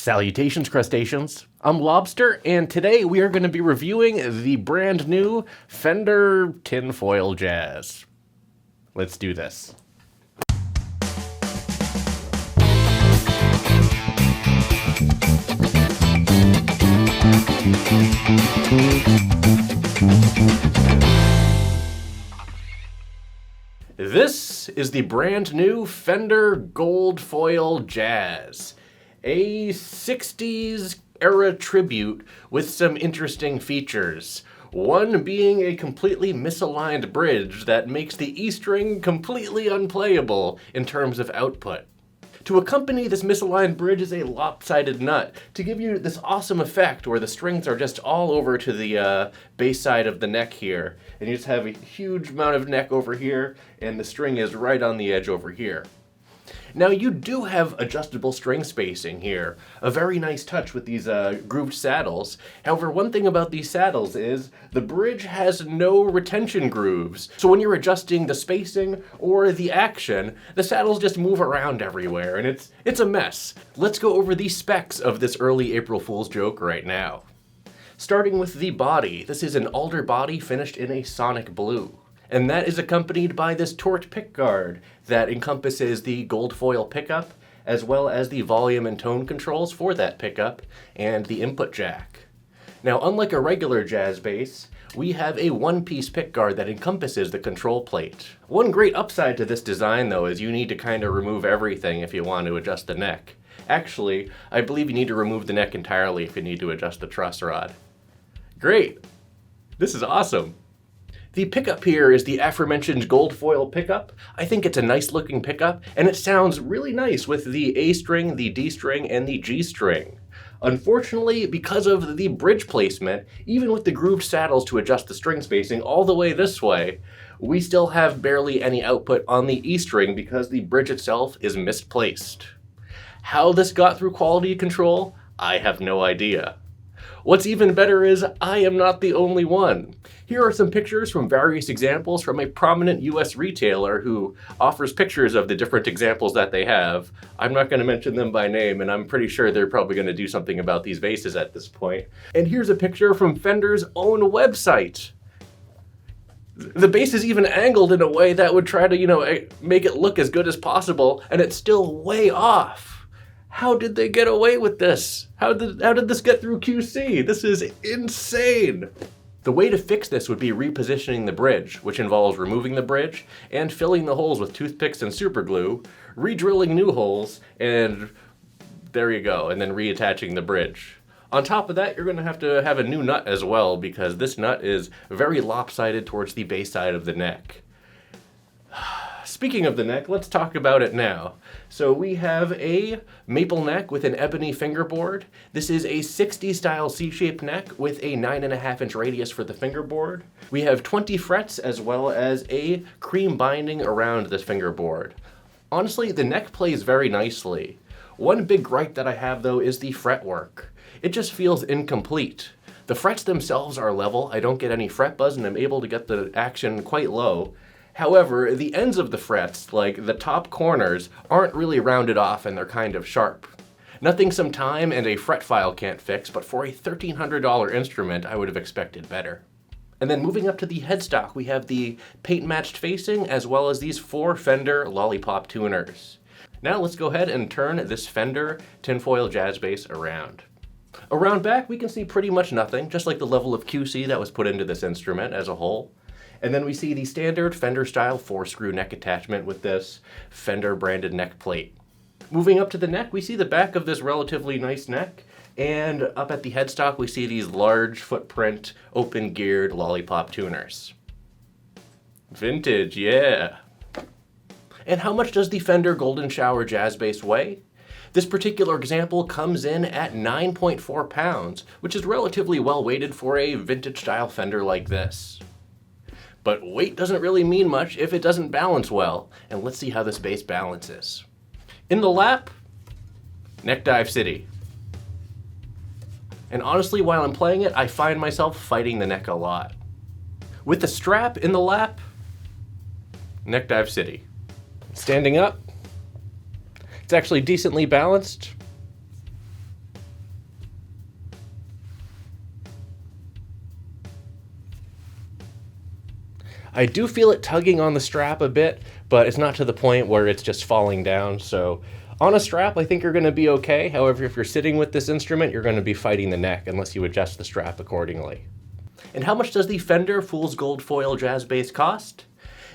Salutations, crustaceans. I'm Lobster, and today we are going to be reviewing the brand new Fender Tinfoil Jazz. Let's do this. This is the brand new Fender Gold Foil Jazz, a 60s era tribute with some interesting features. One being a completely misaligned bridge that makes the E string completely unplayable in terms of output. To accompany this misaligned bridge is a lopsided nut to give you this awesome effect where the strings are just all over to the bass side of the neck here. And you just have a huge amount of neck over here, and the string is right on the edge over here. Now you do have adjustable string spacing here, a very nice touch with these grooved saddles. However, one thing about these saddles is the bridge has no retention grooves. So when you're adjusting the spacing or the action, the saddles just move around everywhere and it's a mess. Let's go over the specs of this early April Fool's joke right now. Starting with the body, this is an alder body finished in a sonic blue. And that is accompanied by this Tort pickguard that encompasses the gold foil pickup, as well as the volume and tone controls for that pickup, and the input jack. Now, unlike a regular jazz bass, we have a one-piece pickguard that encompasses the control plate. One great upside to this design, though, is you need to kind of remove everything if you want to adjust the neck. Actually, I believe you need to remove the neck entirely if you need to adjust the truss rod. Great! This is awesome! The pickup here is the aforementioned gold foil pickup. I think it's a nice looking pickup, and it sounds really nice with the A string, the D string, and the G string. Unfortunately, because of the bridge placement, even with the grooved saddles to adjust the string spacing all the way this way, we still have barely any output on the E string because the bridge itself is misplaced. How this got through quality control, I have no idea. What's even better is I am not the only one. Here are some pictures from various examples from a prominent US retailer who offers pictures of the different examples that they have. I'm not going to mention them by name, and I'm pretty sure they're probably going to do something about these basses at this point. And here's a picture from Fender's own website. The bass is even angled in a way that would try to, make it look as good as possible, and it's still way off. How did they get away with this? How did this get through QC? This is insane. The way to fix this would be repositioning the bridge, which involves removing the bridge and filling the holes with toothpicks and super glue, re-drilling new holes, and there you go, and then reattaching the bridge. On top of that, you're going to have a new nut as well, because this nut is very lopsided towards the base side of the neck. Speaking of the neck, let's talk about it now. So we have a maple neck with an ebony fingerboard. This is a 60s style C-shaped neck with a 9.5-inch radius for the fingerboard. We have 20 frets as well as a cream binding around this fingerboard. Honestly, the neck plays very nicely. One big gripe that I have though is the fretwork. It just feels incomplete. The frets themselves are level, I don't get any fret buzz, and I'm able to get the action quite low. However, the ends of the frets, like the top corners, aren't really rounded off and they're kind of sharp. Nothing some time and a fret file can't fix, but for a $1,300 instrument, I would have expected better. And then moving up to the headstock, we have the paint-matched facing as well as these 4 Fender Lollipop tuners. Now let's go ahead and turn this Fender Tinfoil Jazz Bass around. Around back, we can see pretty much nothing, just like the level of QC that was put into this instrument as a whole. And then we see the standard Fender-style 4-screw neck attachment with this Fender-branded neck plate. Moving up to the neck, we see the back of this relatively nice neck, and up at the headstock, we see these large footprint, open-geared lollipop tuners. Vintage, yeah! And how much does the Fender Golden Shower Jazz Bass weigh? This particular example comes in at 9.4 pounds, which is relatively well weighted for a vintage-style Fender like this. But weight doesn't really mean much if it doesn't balance well, and let's see how this bass balances. In the lap, Neck Dive City. And honestly, while I'm playing it, I find myself fighting the neck a lot. With the strap in the lap, Neck Dive City. Standing up, it's actually decently balanced. I do feel it tugging on the strap a bit, but it's not to the point where it's just falling down. So on a strap, I think you're going to be okay. However, if you're sitting with this instrument, you're going to be fighting the neck unless you adjust the strap accordingly. And how much does the Fender Fool's Gold Foil Jazz Bass cost?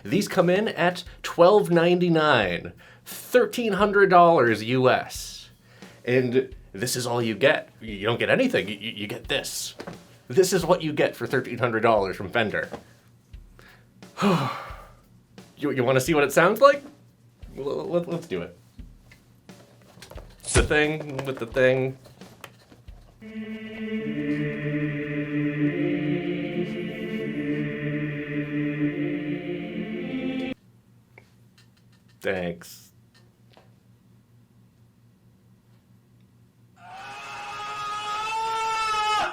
These come in at $1,299, $1,300 US. And this is all you get. You don't get anything, you get this. This is what you get for $1,300 from Fender. You want to see what it sounds like? Let's do it. The thing with the thing. Thanks.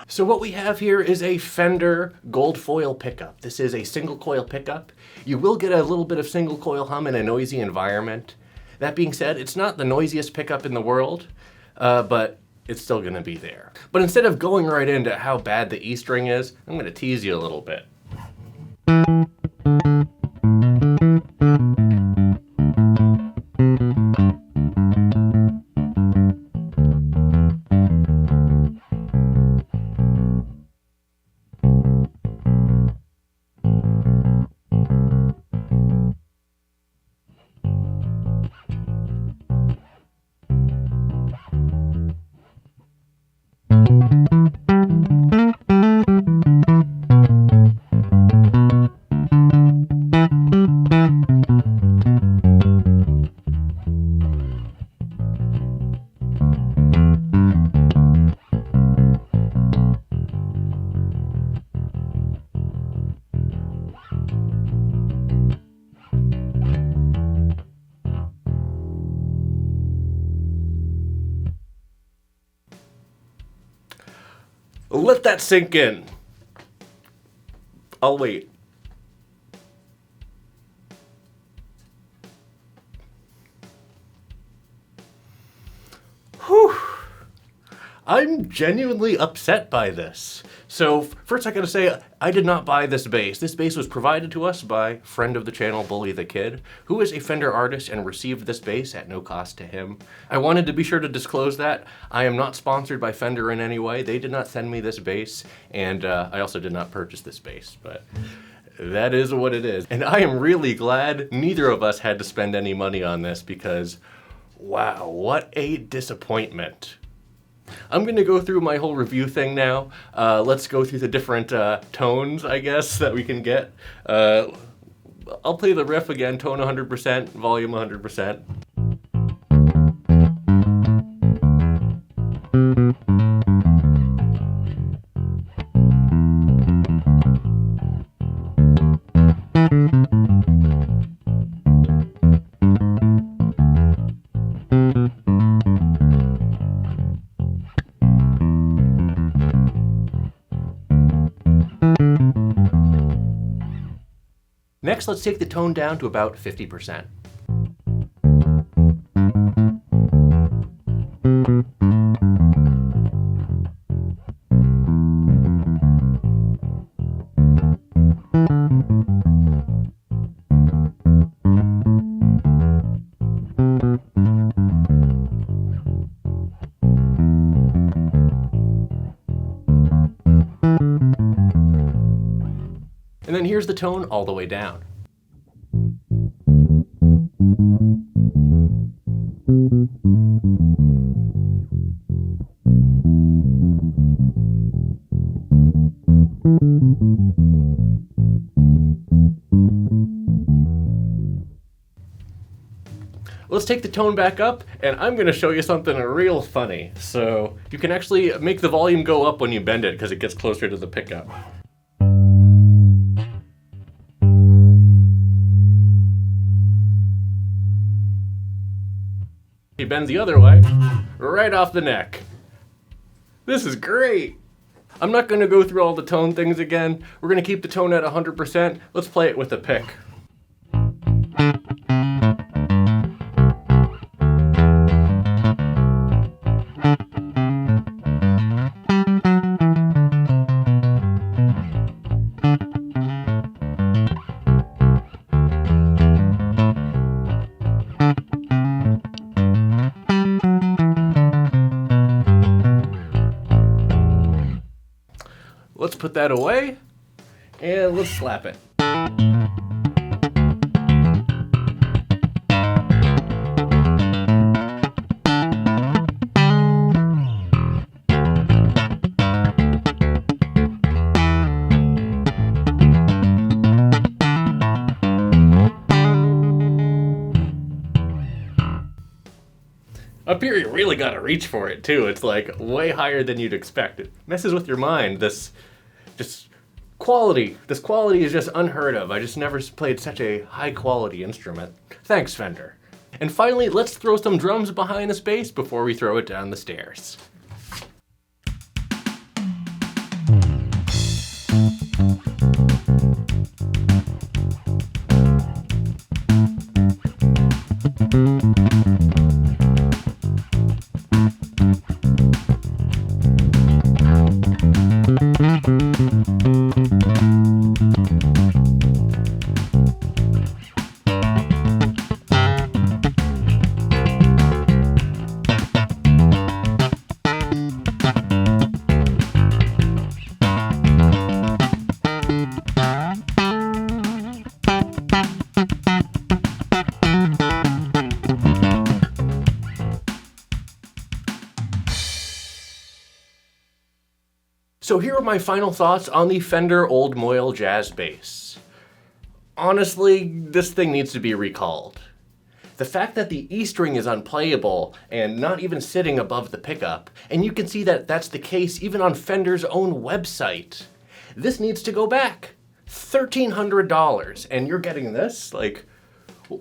So what we have here is a Fender gold foil pickup. This is a single coil pickup. You will get a little bit of single coil hum in a noisy environment. That being said, it's not the noisiest pickup in the world, but it's still gonna be there. But instead of going right into how bad the E string is, I'm gonna tease you a little bit. Let that sink in. I'll wait. Whew. I'm genuinely upset by this. So first I gotta say, I did not buy this bass. This bass was provided to us by friend of the channel, Bully the Kid, who is a Fender artist and received this bass at no cost to him. I wanted to be sure to disclose that. I am not sponsored by Fender in any way. They did not send me this bass, and I also did not purchase this bass, but that is what it is. And I am really glad neither of us had to spend any money on this because, wow, what a disappointment. I'm going to go through my whole review thing now. Let's go through the different tones, I guess, that we can get. I'll play the riff again, tone 100%, volume 100%. Next, let's take the tone down to about 50%. And then here's the tone all the way down. Let's take the tone back up, and I'm going to show you something real funny. So you can actually make the volume go up when you bend it because it gets closer to the pickup. He bends the other way, right off the neck. This is great. I'm not going to go through all the tone things again. We're going to keep the tone at 100%. Let's play it with a pick. let's put that away and let's slap it. Up here, you really gotta reach for it too. It's like way higher than you'd expect. It messes with your mind. This quality is just unheard of. I just never played such a high quality instrument. Thanks, Fender. And finally, let's throw some drums behind this bass before we throw it down the stairs. So here are my final thoughts on the Fender Old Moyle Jazz Bass. Honestly, this thing needs to be recalled. The fact that the E string is unplayable and not even sitting above the pickup, and you can see that that's the case even on Fender's own website. This needs to go back. $1,300, and you're getting this? Like,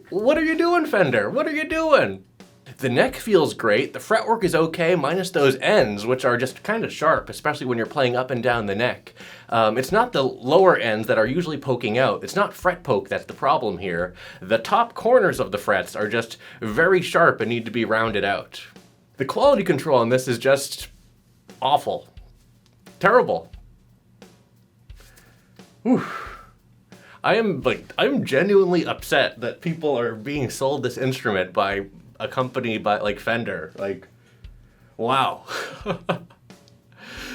what are you doing, Fender? What are you doing? The neck feels great, the fretwork is okay, minus those ends, which are just kind of sharp, especially when you're playing up and down the neck. It's not the lower ends that are usually poking out. It's not fret poke that's the problem here. The top corners of the frets are just very sharp and need to be rounded out. The quality control on this is just awful. Terrible. Whew. I'm genuinely upset that people are being sold this instrument by a company like Fender. Like, wow.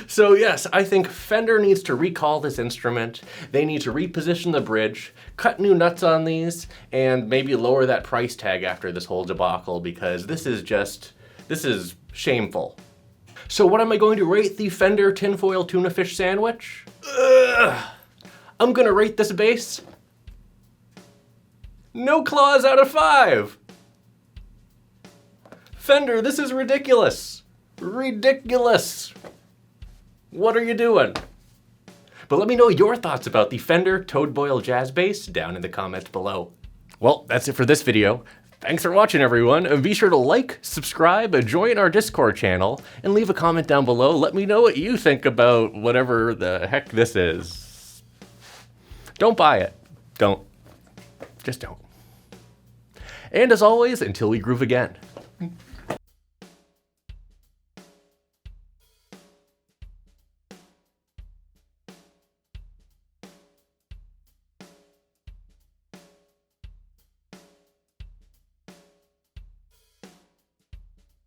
So yes, I think Fender needs to recall this instrument. They need to reposition the bridge, cut new nuts on these, and maybe lower that price tag after this whole debacle, because this is shameful. So what am I going to rate the Fender tinfoil tuna fish sandwich? I'm gonna rate this bass no claws out of 5. Fender, this is ridiculous. Ridiculous. What are you doing? But let me know your thoughts about the Fender Toadboil Jazz Bass down in the comments below. Well, that's it for this video. Thanks for watching, everyone. And be sure to like, subscribe, join our Discord channel, and leave a comment down below. Let me know what you think about whatever the heck this is. Don't buy it. Don't. Just don't. And as always, until we groove again.